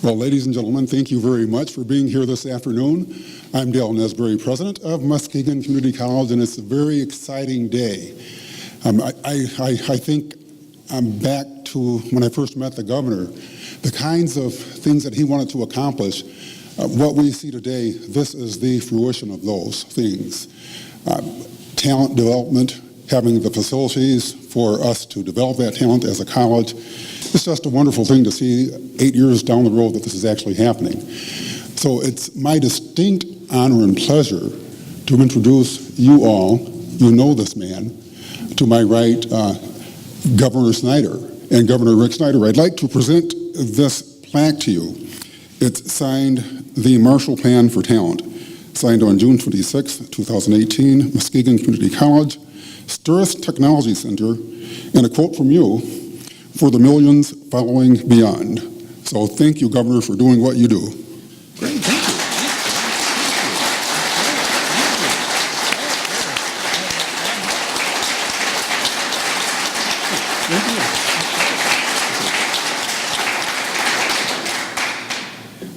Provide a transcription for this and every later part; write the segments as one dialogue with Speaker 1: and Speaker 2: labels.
Speaker 1: Well, ladies and gentlemen, thank you very much for being here this afternoon. I'm Dale Nesbury, president of Muskegon Community College, and it's a very exciting day. I think I'm back to when I first met the governor, the kinds of things that he wanted to accomplish. What we see today, this is the fruition of those things. Talent development, having the facilities for us to develop that talent as a college. It's just a wonderful thing to see 8 years down the road that this is actually happening. So it's my distinct honor and pleasure to introduce you all, you know this man, to my right, Governor Snyder. And Governor Rick Snyder, I'd like to present this plaque to you. It's signed, the Marshall Plan for Talent, signed on June 26, 2018, Muskegon Community College, Sturris Technology Center, and a quote from you, for the millions following beyond. So thank you, Governor, for doing what you do.
Speaker 2: Great, thank you.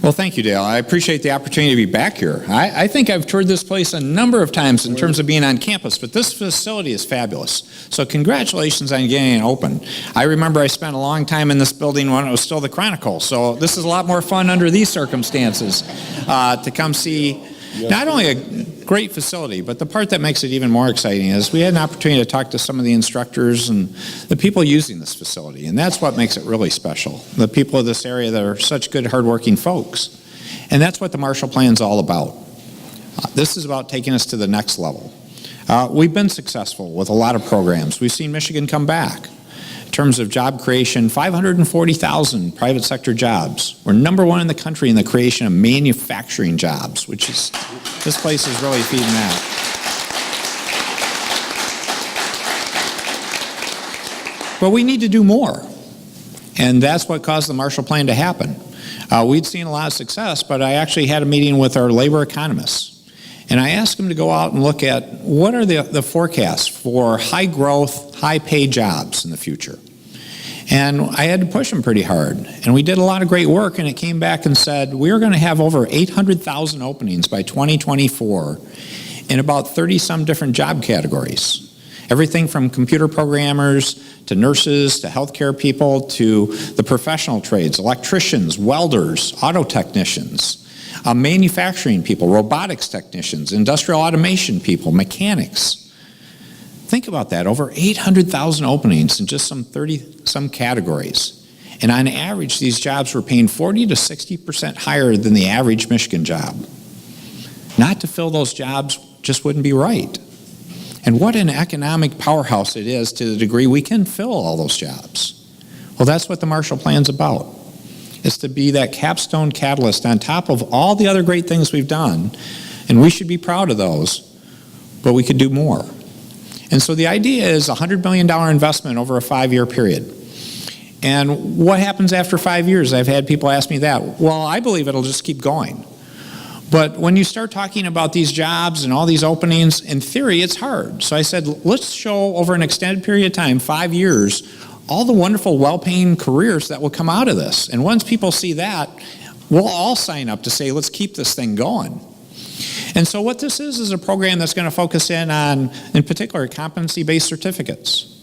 Speaker 2: Well, thank you, Dale. I appreciate the opportunity to be back here. I think I've toured this place a number of times in terms of being on campus, but this facility is fabulous. So congratulations on getting it open. I remember I spent a long time in this building when it was still the Chronicle, so this is a lot more fun under these circumstances to come see not only a great facility, but the part that makes it even more exciting is we had an opportunity to talk to some of the instructors and the people using this facility, and that's what makes it really special. The people of this area that are such good, hardworking folks. And that's what the Marshall Plan is all about. This is about taking us to the next level. We've been successful with a lot of programs. We've seen Michigan come back. In terms of job creation, 540,000 private sector jobs. We're #1 in the country in the creation of manufacturing jobs, which is, this place is really feeding that. But we need to do more. And that's what caused the Marshall Plan to happen. We'd seen a lot of success, but I actually had a meeting with our labor economists. And I asked them to go out and look at what are the forecasts for high growth, high paid jobs in the future. And I had to push them pretty hard. And we did a lot of great work, and it came back and said, we're going to have over 800,000 openings by 2024 in about 30-some different job categories. Everything from computer programmers to nurses to healthcare people to the professional trades, electricians, welders, auto technicians, manufacturing people, robotics technicians, industrial automation people, mechanics. Think about that, over 800,000 openings in just some 30-some categories. And on average, these jobs were paying 40 to 60% higher than the average Michigan job. Not to fill those jobs just wouldn't be right. And what an economic powerhouse it is to the degree we can fill all those jobs. Well, that's what the Marshall Plan's about. It's to be that capstone catalyst on top of all the other great things we've done. And we should be proud of those, but we could do more. And so the idea is a $100 million investment over a 5-year period. And what happens after 5 years? I've had people ask me that. Well, I believe it'll just keep going. But when you start talking about these jobs and all these openings, in theory, it's hard. So I said, let's show over an extended period of time, 5 years, all the wonderful, well-paying careers that will come out of this. And once people see that, we'll all sign up to say, let's keep this thing going. And so what this is a program that's going to focus in on, in particular, competency-based certificates.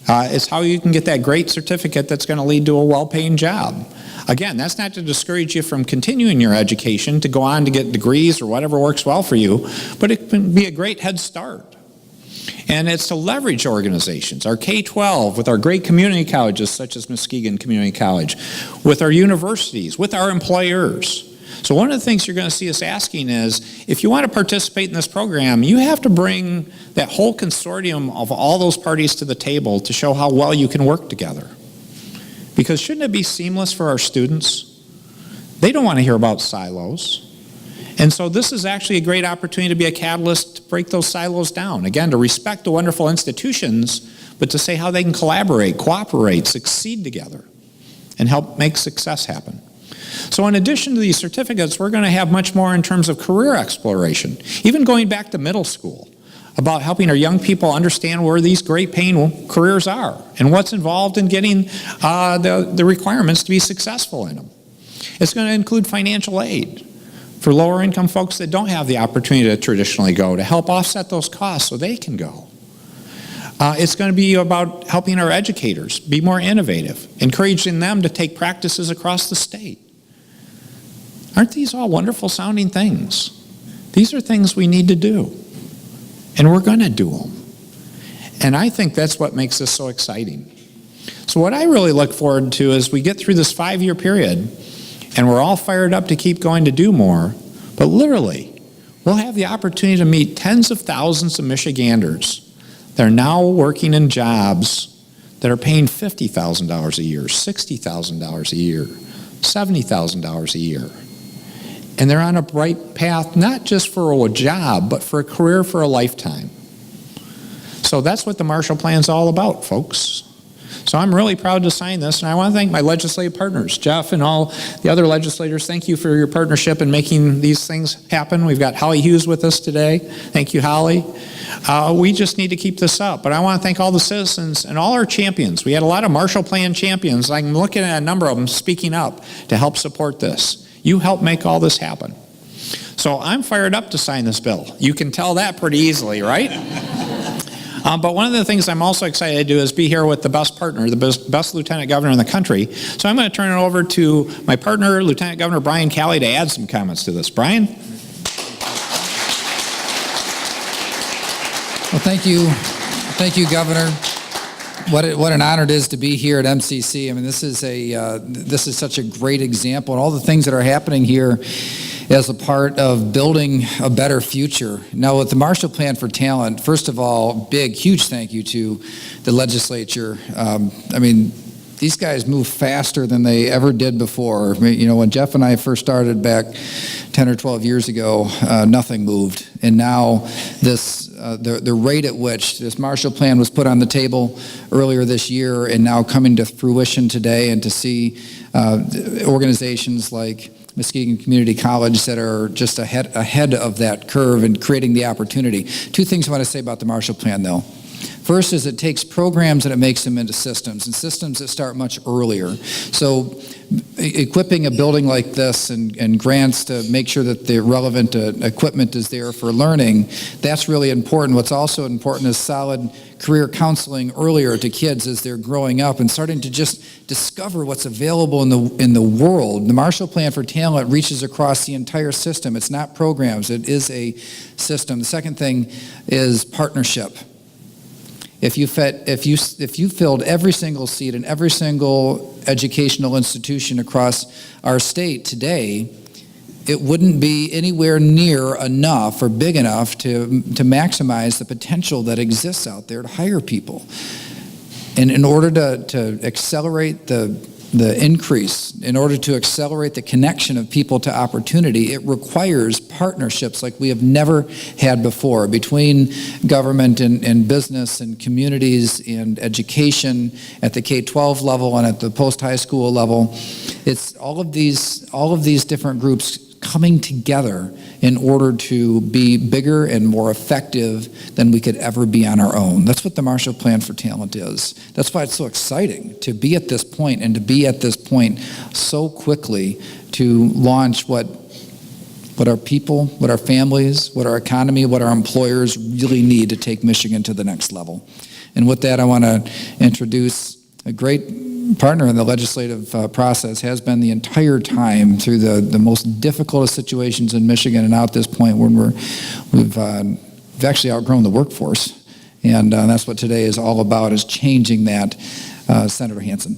Speaker 2: It's how you can get that great certificate that's going to lead to a well-paying job. Again, that's not to discourage you from continuing your education to go on to get degrees or whatever works well for you, but it can be a great head start. And it's to leverage organizations, our K-12, with our great community colleges such as Muskegon Community College, with our universities, with our employers. So one of the things you're going to see us asking is, if you want to participate in this program, you have to bring that whole consortium of all those parties to the table to show how well you can work together. Because shouldn't it be seamless for our students? They don't want to hear about silos. And so this is actually a great opportunity to be a catalyst to break those silos down. Again, to respect the wonderful institutions, but to say how they can collaborate, cooperate, succeed together, and help make success happen. So in addition to these certificates, we're going to have much more in terms of career exploration, even going back to middle school, about helping our young people understand where these great paying careers are and what's involved in getting the requirements to be successful in them. It's going to include financial aid for lower income folks that don't have the opportunity to traditionally go, to help offset those costs so they can go. It's going to be about helping our educators be more innovative, encouraging them to take practices across the state. Aren't these all wonderful sounding things? These are things we need to do, and we're going to do them. And I think that's what makes this so exciting. So what I really look forward to is we get through this 5-year period, and we're all fired up to keep going to do more, but literally, we'll have the opportunity to meet tens of thousands of Michiganders that are now working in jobs that are paying $50,000 a year, $60,000 a year, $70,000 a year. And they're on a bright path, not just for a job, but for a career for a lifetime. So that's what the Marshall Plan is all about, folks. So I'm really proud to sign this, and I want to thank my legislative partners, Jeff and all the other legislators. Thank you for your partnership in making these things happen. We've got Holly Hughes with us today. Thank you, Holly. We just need to keep this up. But I want to thank all the citizens and all our champions. We had a lot of Marshall Plan champions. I'm looking at a number of them speaking up to help support this. You help make all this happen. So I'm fired up to sign this bill. You can tell that pretty easily, right? But one of the things I'm also excited to do is be here with the best partner, the best lieutenant governor in the country. So I'm going to turn it over to my partner, Lieutenant Governor Brian Calley, to add some comments to this. Brian?
Speaker 3: Well, thank you, Governor. What an honor it is to be here at MCC. I mean, this is such a great example, and all the things that are happening here as a part of building a better future. Now, with the Marshall Plan for Talent, first of all, huge thank you to the legislature. I mean, these guys move faster than they ever did before. I mean, you know, when Jeff and I first started back 10 or 12 years ago, nothing moved. And now the rate at which this Marshall Plan was put on the table earlier this year and now coming to fruition today, and to see organizations like Muskegon Community College that are just ahead of that curve and creating the opportunity. Two things I want to say about the Marshall Plan, though. First is it takes programs and it makes them into systems, and systems that start much earlier. So equipping a building like this and grants to make sure that the relevant equipment is there for learning, that's really important. What's also important is solid career counseling earlier to kids as they're growing up and starting to just discover what's available in the world. The Marshall Plan for Talent reaches across the entire system. It's not programs, it is a system. The second thing is partnership. If you filled every single seat in every single educational institution across our state today, it wouldn't be anywhere near enough or big enough to maximize the potential that exists out there to hire people. And in order to accelerate the increase, in order to accelerate the connection of people to opportunity, it requires partnerships like we have never had before between government and business and communities and education at the K-12 level and at the post-high school level. It's all of these different groups coming together in order to be bigger and more effective than we could ever be on our own. That's what the Marshall Plan for Talent is. That's why it's so exciting to be at this point, and to be at this point so quickly to launch what our people, what our families, what our economy, what our employers really need to take Michigan to the next level. And with that, I want to introduce a great partner in the legislative process, has been the entire time through the most difficult of situations in Michigan, and now at this point when we've actually outgrown the workforce, and that's what today is all about, is changing that. Senator Hansen.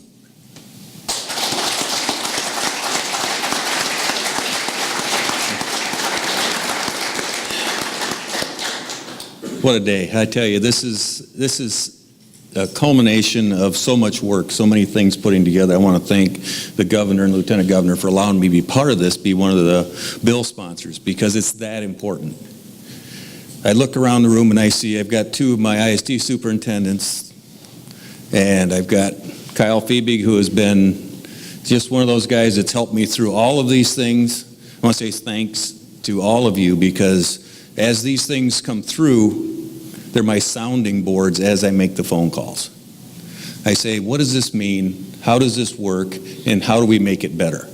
Speaker 4: What a day. I tell you, this is a culmination of so much work, so many things putting together. I want to thank the governor and lieutenant governor for allowing me to be part of this, be one of the bill sponsors, because it's that important. I look around the room and I see I've got two of my ISD superintendents, and I've got Kyle Fiebig, who has been just one of those guys that's helped me through all of these things. I want to say thanks to all of you, because as these things come through, they're my sounding boards as I make the phone calls. I say, what does this mean? How does this work? And how do we make it better?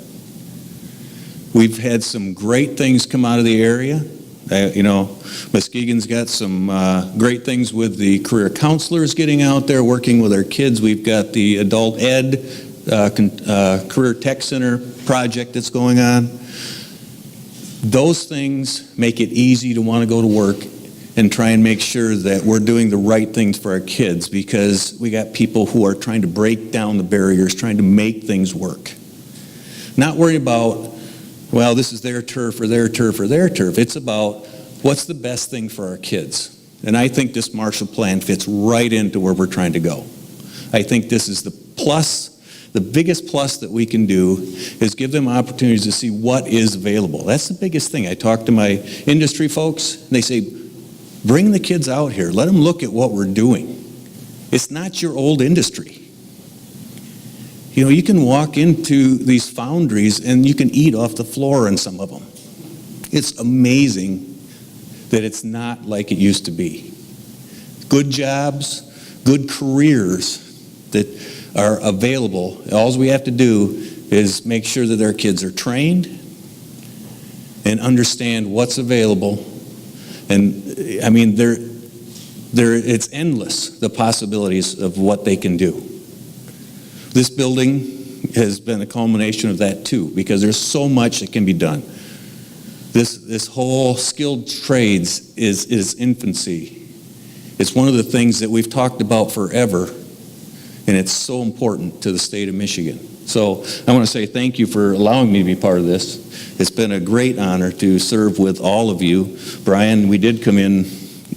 Speaker 4: We've had some great things come out of the area. Muskegon's got some great things with the career counselors getting out there, working with our kids. We've got the adult ed career tech center project that's going on. Those things make it easy to want to go to work and try and make sure that we're doing the right things for our kids, because we got people who are trying to break down the barriers, trying to make things work. Not worried about, well, this is their turf or their turf or their turf. It's about what's the best thing for our kids. And I think this Marshall Plan fits right into where we're trying to go. I think this is the plus. The biggest plus that we can do is give them opportunities to see what is available. That's the biggest thing. I talk to my industry folks, and they say, bring the kids out here. Let them look at what we're doing. It's not your old industry. You can walk into these foundries and you can eat off the floor in some of them. It's amazing that it's not like it used to be. Good jobs, good careers that are available. All we have to do is make sure that our kids are trained and understand what's available. And I mean, it's endless, the possibilities of what they can do. This building has been a culmination of that too, because there's so much that can be done. This whole skilled trades is infancy. It's one of the things that we've talked about forever, and it's so important to the state of Michigan. So I want to say thank you for allowing me to be part of this. It's been a great honor to serve with all of you. Brian, we did come in,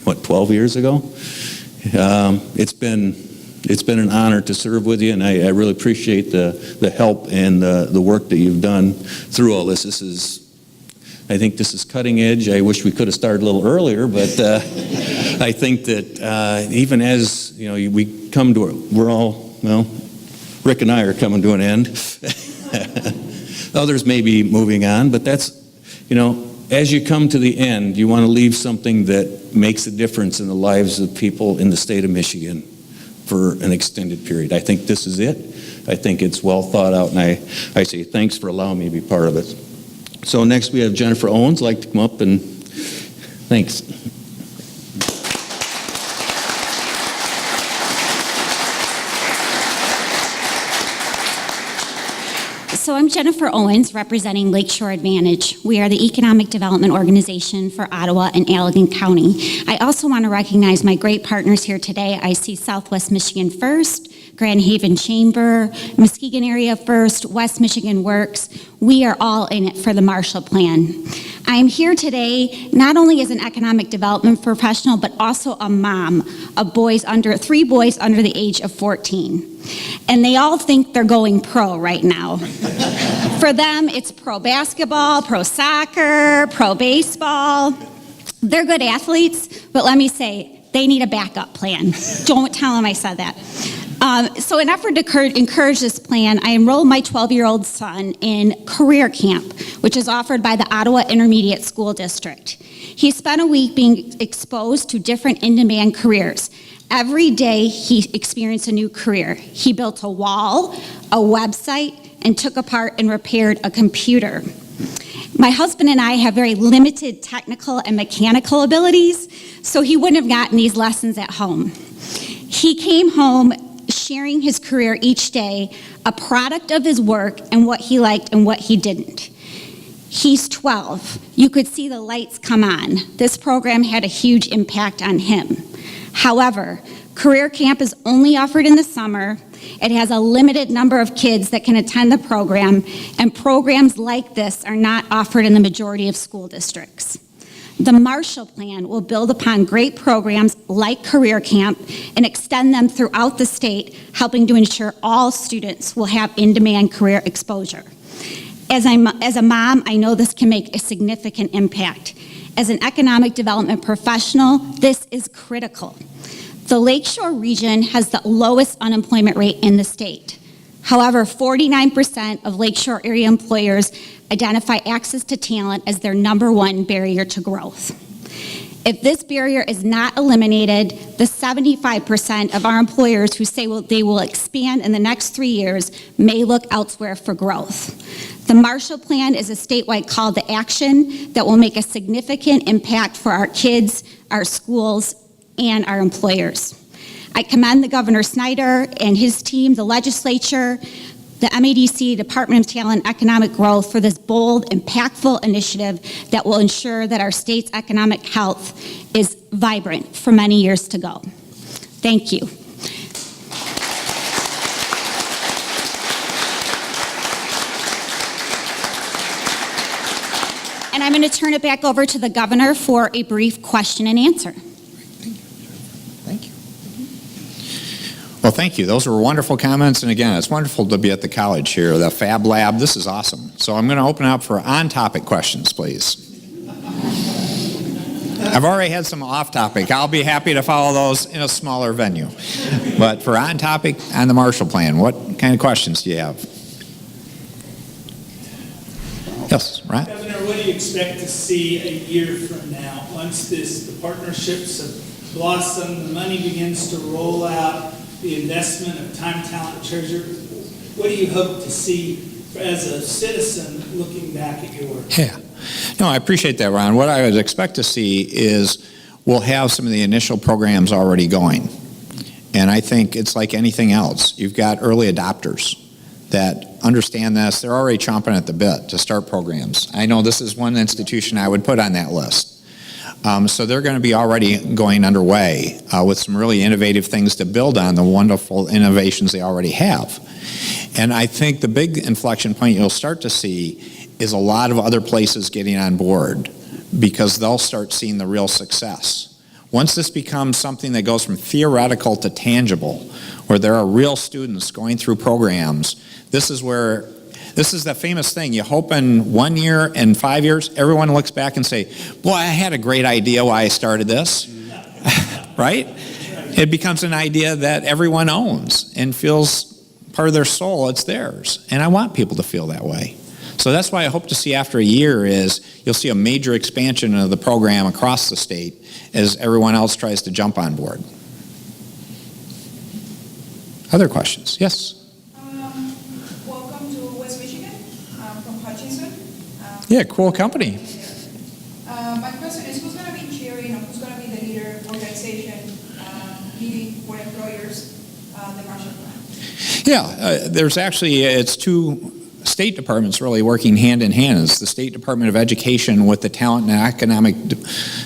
Speaker 4: 12 years ago? It's been an honor to serve with you, and I really appreciate the help and the work that you've done through all this. I think this is cutting edge. I wish we could have started a little earlier, but I think that even as we come to we're all, Rick and I are coming to an end. Others may be moving on, but that's, as you come to the end, you want to leave something that makes a difference in the lives of people in the state of Michigan for an extended period. I think this is it. I think it's well thought out, and I say thanks for allowing me to be part of it. So next we have Jennifer Owens. I'd like to come up and thanks.
Speaker 5: So I'm Jennifer Owens, representing Lakeshore Advantage. We are the economic development organization for Ottawa and Allegan County. I also want to recognize my great partners here today. I see Southwest Michigan First, Grand Haven Chamber, Muskegon Area First, West Michigan Works. We are all in it for the Marshall Plan. I am here today not only as an economic development professional, but also a mom of 3 boys under the age of 14. And they all think they're going pro right now. For them, it's pro basketball, pro soccer, pro baseball. They're good athletes, but let me say, they need a backup plan. Don't tell them I said that. So in an effort to encourage this plan, I enrolled my 12-year-old son in Career Camp, which is offered by the Ottawa Intermediate School District. He spent a week being exposed to different in-demand careers. Every day he experienced a new career. He built a wall, a website, and took apart and repaired a computer. My husband and I have very limited technical and mechanical abilities, so he wouldn't have gotten these lessons at home. He came home sharing his career each day, a product of his work and what he liked and what he didn't. He's 12. You could see the lights come on. This program had a huge impact on him. However, Career Camp is only offered in the summer. It has a limited number of kids that can attend the program, and programs like this are not offered in the majority of school districts. The Marshall Plan will build upon great programs like Career Camp and extend them throughout the state, helping to ensure all students will have in-demand career exposure. As a mom, I know this can make a significant impact. As an economic development professional, this is critical. The Lakeshore region has the lowest unemployment rate in the state. However, 49% of Lakeshore area employers identify access to talent as their #1 barrier to growth. If this barrier is not eliminated, the 75% of our employers who say they will expand in the next 3 years may look elsewhere for growth. The Marshall Plan is a statewide call to action that will make a significant impact for our kids, our schools, and our employers. I commend the Governor Snyder and his team, the legislature, the MADC, Department of Talent and Economic Growth, for this bold, impactful initiative that will ensure that our state's economic health is vibrant for many years to go. Thank you. And I'm going to turn it back over to the governor for a brief question and answer.
Speaker 2: Thank you. Well, thank you. Those were wonderful comments. And again, it's wonderful to be at the college here, the Fab Lab. This is awesome. So I'm going to open up for on-topic questions, please. I've already had some off-topic. I'll be happy to follow those in a smaller venue. But for on-topic, on the Marshall Plan, what kind of questions do you have? Yes, right?
Speaker 6: Governor, what do you expect to see a year from now? Once the partnerships have blossomed, the money begins to roll out, the investment of time, talent, treasure, what do you hope to see as a citizen looking back at your work?
Speaker 2: Yeah. No, I appreciate that, Ron. What I would expect to see is we'll have some of the initial programs already going. And I think it's like anything else. You've got early adopters that understand this. They're already chomping at the bit to start programs. I know this is one institution I would put on that list. So they're going to be already going underway with some really innovative things to build on the wonderful innovations they already have. And I think the big inflection point you'll start to see is a lot of other places getting on board because they'll start seeing the real success. Once this becomes something that goes from theoretical to tangible, where there are real students going through programs, this is the famous thing. You hope in 1 year and 5 years, everyone looks back and say, boy, I had a great idea why I started this, right? It becomes an idea that everyone owns and feels part of their soul, it's theirs. And I want people to feel that way. So that's why I hope to see after a year is you'll see a major expansion of the program across the state as everyone else tries to jump on board. Other questions? Yes?
Speaker 7: Welcome to West Michigan. I'm from Hutchinson.
Speaker 2: Yeah, cool company.
Speaker 7: My question is, who's going to be cheering or who's going to be the leader organization leading for employers the Marshall Plan?
Speaker 2: Yeah, there's actually, it's two state departments really working hand in hand. It's the State Department of Education with the Talent and Economic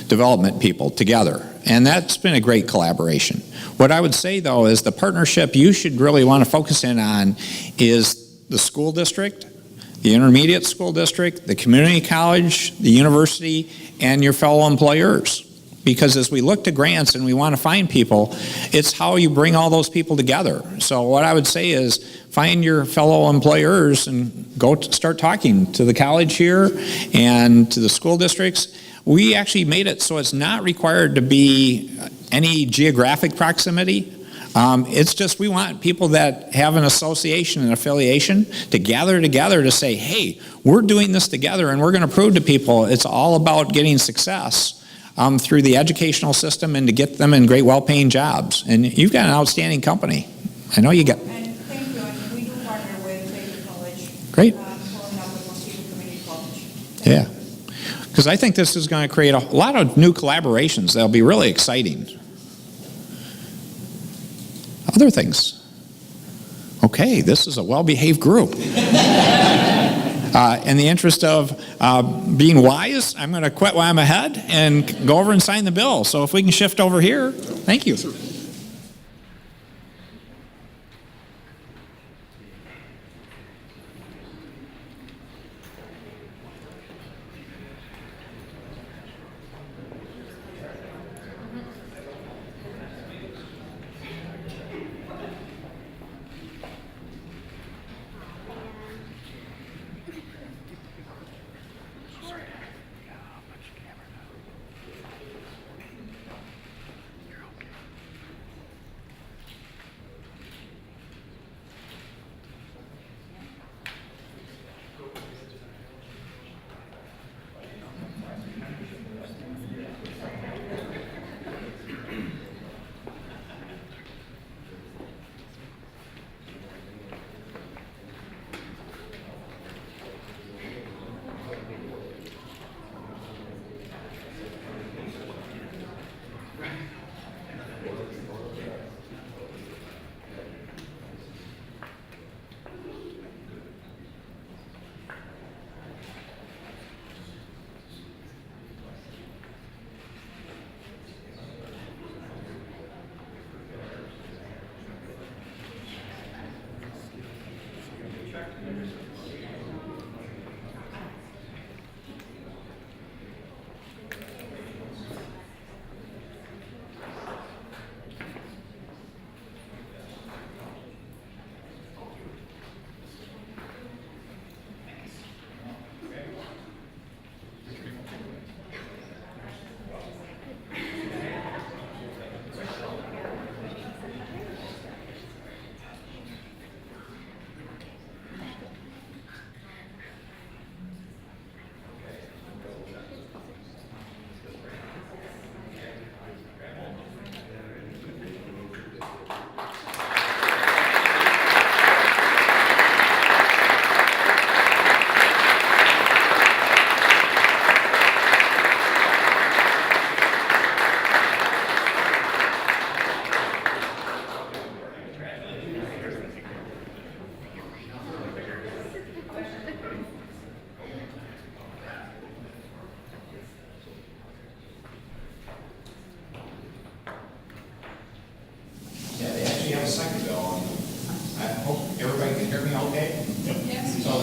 Speaker 2: Development people together. And that's been a great collaboration. What I would say, though, is the partnership you should really want to focus in on is the school district, the intermediate school district, the community college, the university, and your fellow employers. Because as we look to grants and we want to find people, it's how you bring all those people together. So what I would say is find your fellow employers and go start talking to the college here and to the school districts. We actually made it so it's not required to be any geographic proximity. It's just we want people that have an association and affiliation to gather together to say, hey, we're doing this together and we're going to prove to people it's all about getting success through the educational system and to get them in great, well-paying jobs. And you've got an outstanding company. I know you got.
Speaker 7: And thank you. And we do partner with Baker College.
Speaker 2: Great.
Speaker 7: Following up with Muskegon Community College.
Speaker 2: Yeah. Because I think this is going to create a lot of new collaborations that'll be really exciting. Other things. Okay, this is a well-behaved group. In the interest of being wise, I'm going to quit while I'm ahead and go over and sign the bill. So if we can shift over here, thank you.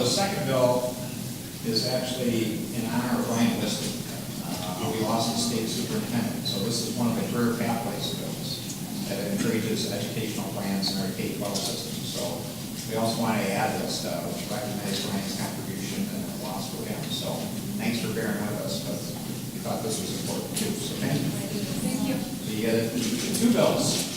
Speaker 3: the second bill is actually in honor of Ryan Liston, who we lost as state superintendent. So this is one of the career pathways bills that encourages educational plans in our K-12 system. So we also want to add this, which recognizes Ryan's contribution and the loss for him. So thanks for bearing with us, but we thought this was important too. So thank you.
Speaker 7: Thank you.
Speaker 3: So you get two bills.